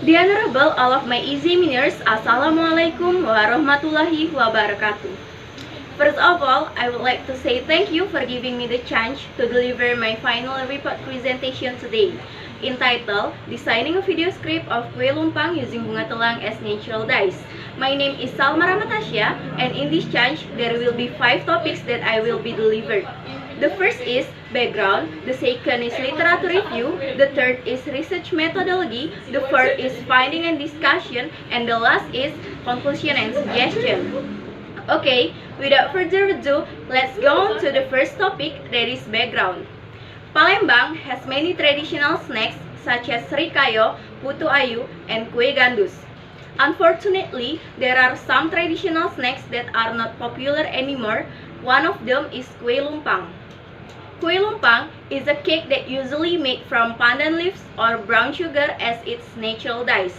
The Honorable all of my examiners, Assalamualaikum warahmatullahi wabarakatuh. First of all, I would like to say thank you for giving me the chance to deliver my final report presentation today, entitled Designing a Video Script of Kue Lumpang Using Bunga Telang as Natural Dyes. My name is Salma Ramatasya, and in this chance, there will be 5 topics that I will be delivered. The first is background, the second is literature review, the third is research methodology, the fourth is finding and discussion, and the last is conclusion and suggestion. Okay, without further ado, let's go on to the first topic, that is background. Palembang has many traditional snacks such as serikayo, putu ayu, and kue gandus. Unfortunately, there are some traditional snacks that are not popular anymore. One of them is kue lumpang. Kue lumpang is a cake that usually made from pandan leaves or brown sugar as its natural dyes.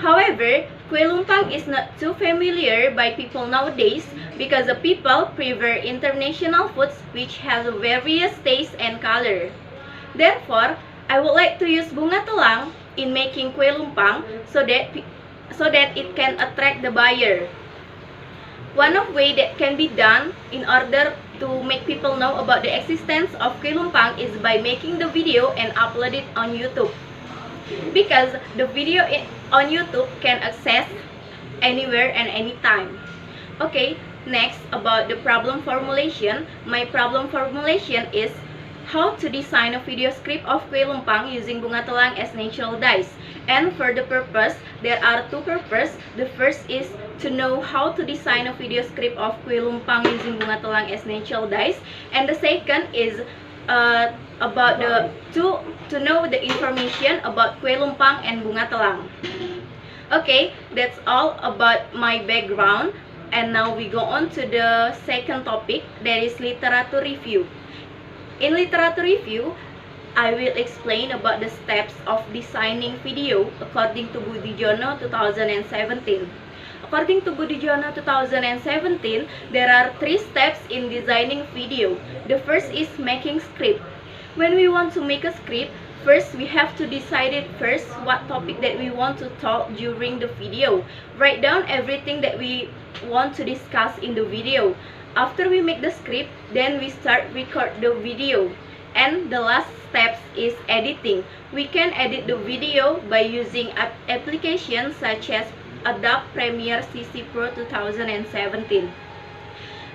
However, kue lumpang is not too familiar by people nowadays because the people prefer international foods which have various taste and color. Therefore, I would like to use bunga telang in making kue lumpang so that it can attract the buyer. One of way that can be done in order to make people know about the existence of kue lumpang is by making the video and upload it on YouTube. Because the video on YouTube can access anywhere and anytime. Okay, next about the problem formulation. My problem formulation is how to design a video script of kue lumpang using bunga telang as natural dyes. And for the purpose, there are 2 purposes. The first is to know how to design a video script of kue lumpang using bunga telang as natural dyes, and the second is about to know the information about kue lumpang and bunga telang. Okay, that's all about my background, and now we go on to the second topic, that is literature review. In literature review, I will explain about the steps of designing video according to Budijono 2017. According to Budijono 2017, there are 3 steps in designing video. The first is making script. When we want to make a script, first we have to decide it first what topic that we want to talk during the video. Write down everything that we want to discuss in the video. After we make the script, then we start record the video. And the last step is editing. We can edit the video by using applications such as Adobe Premiere CC Pro 2017.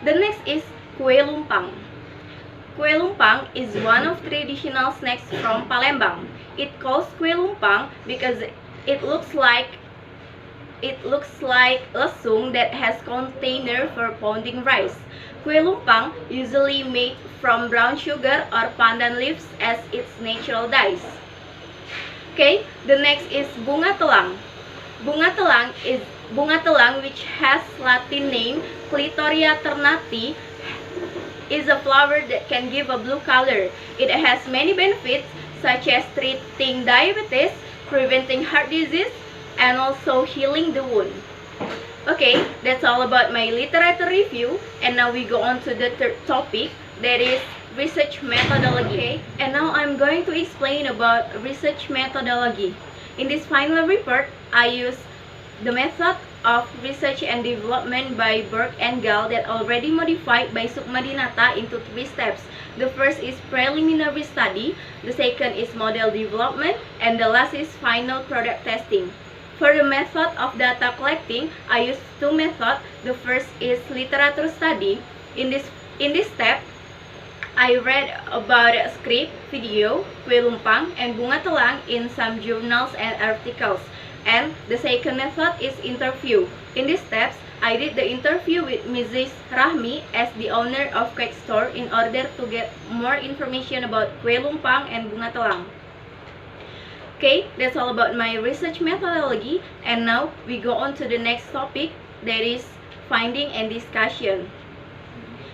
The next is kue lumpang. Kue lumpang is one of traditional snacks from Palembang. It calls kue lumpang because it looks like lesung that has container for pounding rice. Kue lumpang usually made from brown sugar or pandan leaves as its natural dyes. Okay, the next is bunga telang. Bunga telang, which has Latin name Clitoria ternati, is a flower that can give a blue color. It has many benefits such as treating diabetes, preventing heart disease, and also healing the wound. Okay, that's all about my literature review, and now we go on to the third topic, that is research methodology. And now I'm going to explain about research methodology. In this final report, I use the method of research and development by Burke and Gall that already modified by Sukmadinata into 3 steps. The first is preliminary study, the second is model development, and the last is final product testing. For the method of data collecting, I use 2 methods. The first is literature study. In this step, I read about script, video, kue lumpang, and bunga telang in some journals and articles. And the second method is interview. In these steps, I did the interview with Mrs. Rahmi as the owner of cake store in order to get more information about kue lumpang and bunga telang. Okay, that's all about my research methodology, and now we go on to the next topic, that is finding and discussion.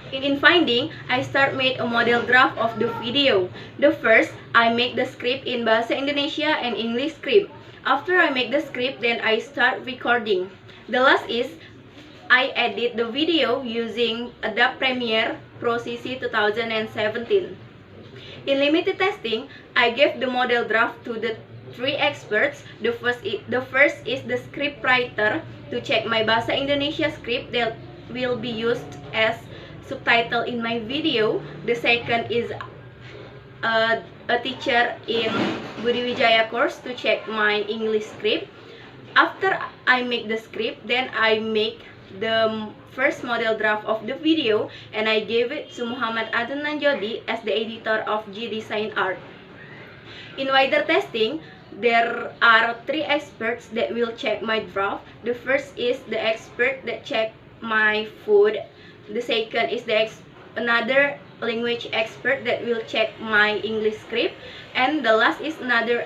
In finding, I start made a model draft of the video. The first, I make the script in Bahasa Indonesia and English script. After I make the script, then I start recording. The last is, I edit the video using Adobe Premiere Pro CC 2017. In limited testing, I gave the model draft to three experts. The first is the script writer to check my Bahasa Indonesia script that will be used as subtitle in my video. The second is a teacher in Budi Wijaya course to check my English script. After I make the script, then I make the first model draft of the video and I gave it to Muhammad Adnan Jodi as the editor of G Design Art. In wider testing, there are three experts that will check my draft. The first is the expert that check my food. The second is another language expert that will check my English script, and the last is another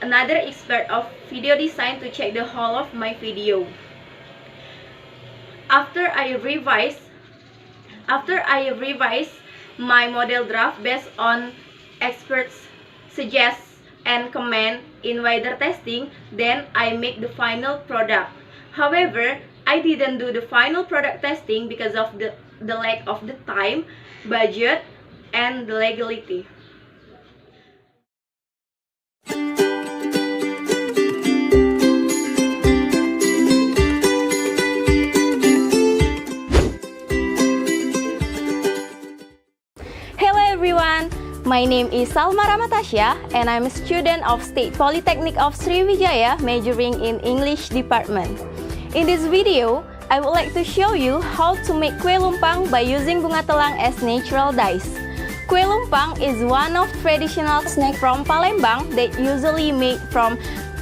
expert of video design to check the whole of my video. After I revise my model draft based on experts suggest and comment in wider testing, then I make the final product. However, I didn't do the final product testing because of the lack of the time, budget, and the legality. Hello everyone, my name is Salma Ramatasya and I'm a student of State Polytechnic of Sriwijaya majoring in English department. In this video, I would like to show you how to make kue lumpang by using bunga telang as natural dyes. Kue lumpang is one of traditional snack from Palembang that usually made from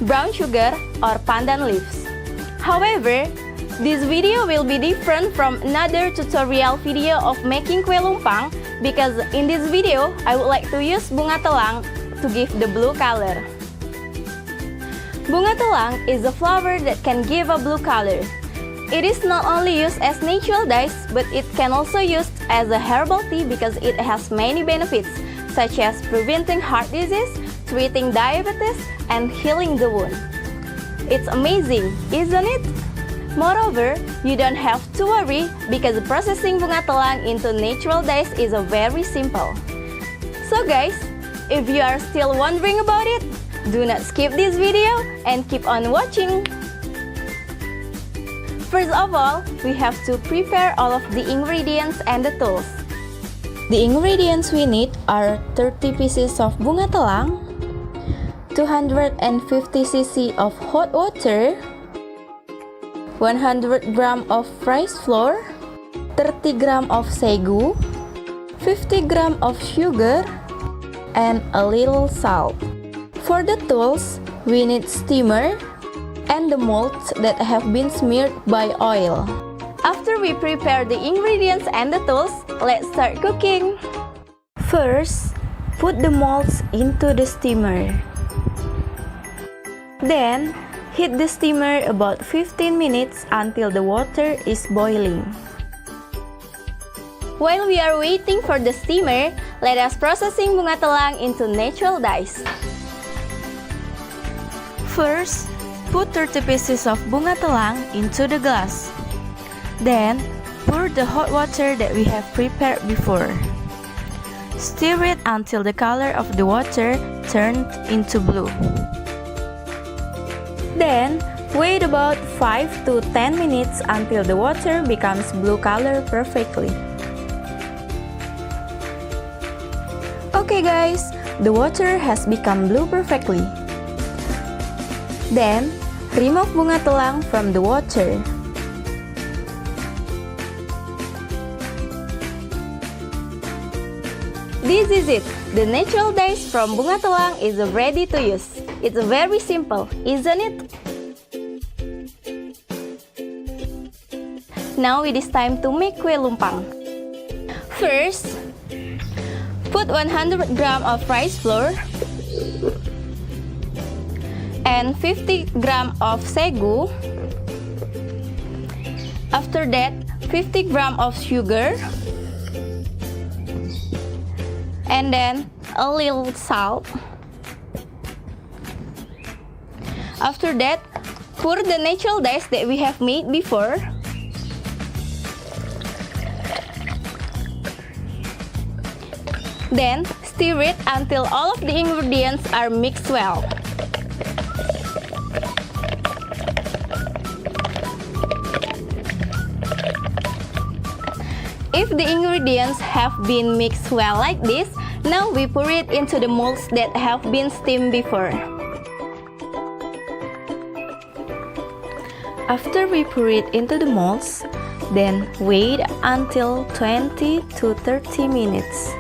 brown sugar or pandan leaves. However, this video will be different from another tutorial video of making kue lumpang because in this video, I would like to use bunga telang to give the blue color. Bunga telang is a flower that can give a blue color. It is not only used as natural dyes, but it can also used as a herbal tea because it has many benefits, such as preventing heart disease, treating diabetes, and healing the wound. It's amazing, isn't it? Moreover, you don't have to worry because processing bunga telang into natural dyes is very simple. So guys, if you are still wondering about it, do not skip this video and keep on watching. First of all, we have to prepare all of the ingredients and the tools. The ingredients we need are 30 pieces of bunga telang, 250 cc of hot water, 100 gram of rice flour, 30 gram of sagu, 50 gram of sugar, and a little salt. For the tools, we need steamer and the molds that have been smeared by oil. After we prepare the ingredients and the tools, let's start cooking. First, put the molds into the steamer. Then, heat the steamer about 15 minutes until the water is boiling. While we are waiting for the steamer, let us processing bunga telang into natural dyes. First, put 30 pieces of bunga telang into the glass. Then, pour the hot water that we have prepared before. Stir it until the color of the water turned into blue. Then, wait about 5 to 10 minutes until the water becomes blue color perfectly. Okay guys, the water has become blue perfectly. Then, remove bunga telang from the water. This is it. The natural dyes from bunga telang is ready to use. It's very simple, isn't it? Now it is time to make kue lumpang. First, put 100 gram of rice flour and 50 gram of sagu. After that, 50 gram of sugar, and then a little salt. After that, pour the natural dyes that we have made before. Then, stir it until all of the ingredients are mixed well. If the ingredients have been mixed well like this, now we pour it into the molds that have been steamed before. After we pour it into the molds, then wait until 20 to 30 minutes.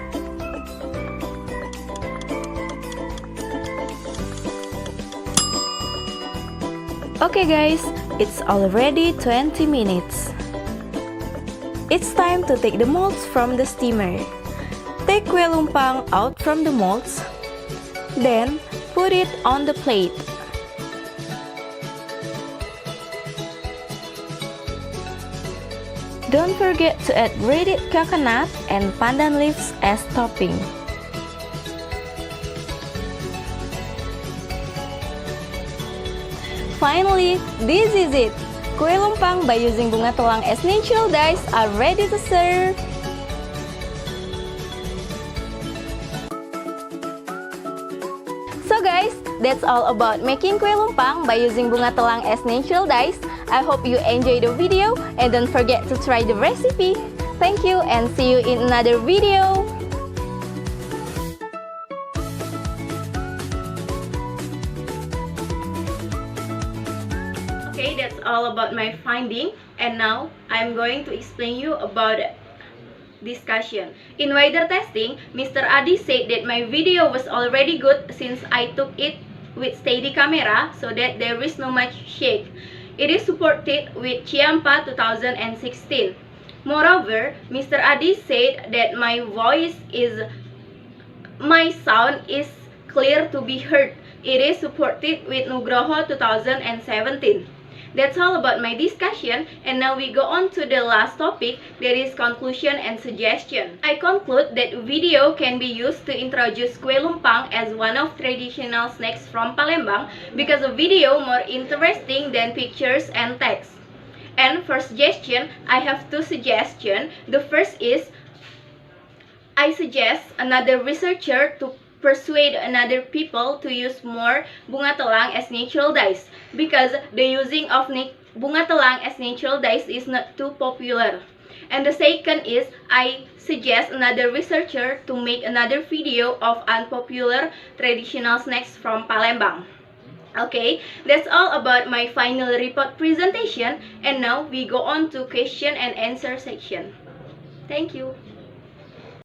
Okay guys, it's already 20 minutes. It's time to take the molds from the steamer. Take kue lumpang out from the molds, then put it on the plate. Don't forget to add grated coconut and pandan leaves as topping. Finally, this is it! Kue lumpang by using bunga telang as natural dyes are ready to serve! So guys, that's all about making kue lumpang by using bunga telang as natural dyes. I hope you enjoy the video and don't forget to try the recipe. Thank you and see you in another video. Okay, that's all about my finding, and now I'm going to explain you about discussion. In wider testing, Mr. Adi said that my video was already good since I took it with steady camera so that there is no much shake. It is supported with Chiampa 2016. Moreover, Mr. Adi said that my sound is clear to be heard. It is supported with Nugroho 2017. That's all about my discussion, and now we go on to the last topic, that is conclusion and suggestion. I conclude that video can be used to introduce kue lumpang as one of traditional snacks from Palembang because a video more interesting than pictures and text. And for suggestion, I have two suggestions. The first is, I suggest another researcher to persuade another people to use more bunga telang as natural dyes because the using of bunga telang as natural dyes is not too popular. And the second is, I suggest another researcher to make another video of unpopular traditional snacks from Palembang. Okay, that's all about my final report presentation, and now we go on to question and answer section. Thank you.